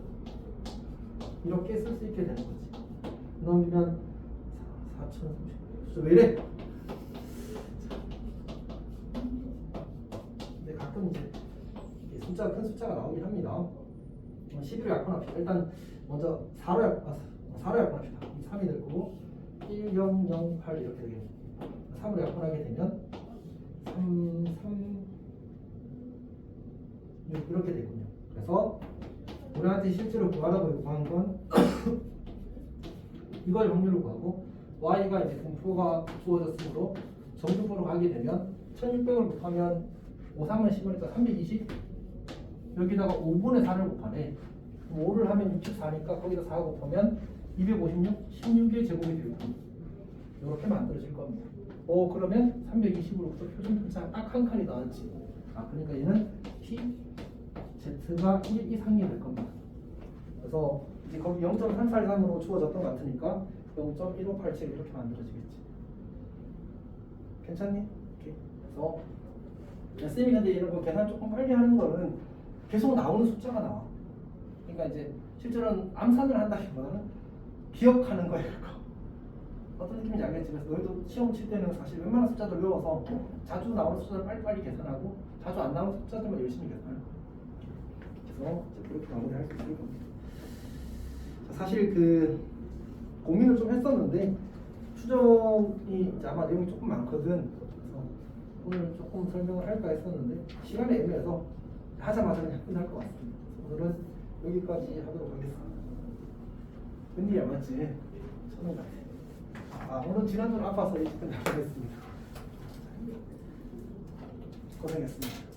이렇게 쓸 수 있게 되는 거지. 넘기면 4030. 왜 이래? 근데 가끔 이제 숫자가 큰 숫자가 나오긴 합니다. 11을 약분합시다. 일단 먼저 4로 약분합시다. 3이 될 거고 1008 이렇게 되겠네요. 3으로 약분하게 되면 6 이렇게 되군요. 그래서 우리한테 실제로 구하라고 요구한 건 이걸 확률로 구하고 y가 이제 분포가 주어졌으므로 정분포로 가게 되면 1600을 곱하면 5, 3은 10이니까 320 여기다가 5분의 4를 곱하네. 5를 하면 64니까 거기다 4 곱하면 256, 16의 제곱이 되거든요. 이렇게 만들어질 겁니다. 그러면 320으로부터 표준 편차가 딱 한 칸이 나왔지. 그러니까 얘는 p z가 1 이상이 될 겁니다. 그래서 이제 거기 0.343으로 주어졌던 것 같으니까 0.1587 이렇게 만들어지겠지. 괜찮니? 이렇게. 그래서 쌤이 근데 이런 거 계산 조금 빨리 하는 거는 계속 나오는 숫자가 나와. 그러니까 이제 실제로는 암산을 한다기보다는 기억하는 거예요. 어떤 느낌인지 알겠지? 그래서 너희도 시험 칠 때는 사실 웬만한 숫자들 외워서 자주 나오는 숫자를 빨리빨리 계산하고 자주 안 나오는 숫자들만 열심히 계산할 거야. 그래서 이제 그렇게 마무리할 수 있을 겁니다. 사실 그 고민을 좀 했었는데 추정이 이제 아마 내용이 조금 많거든. 그래서 오늘 조금 설명을 할까 했었는데 시간이 애매해서 하자마자 그냥 끝날 것 같습니다. 오늘은 여기까지 하도록 하겠습니다. 웬일이야 맞지? 천원 같아. 오늘 지난주는 아파서 일찍 끝나게 했습니다. 고생했습니다.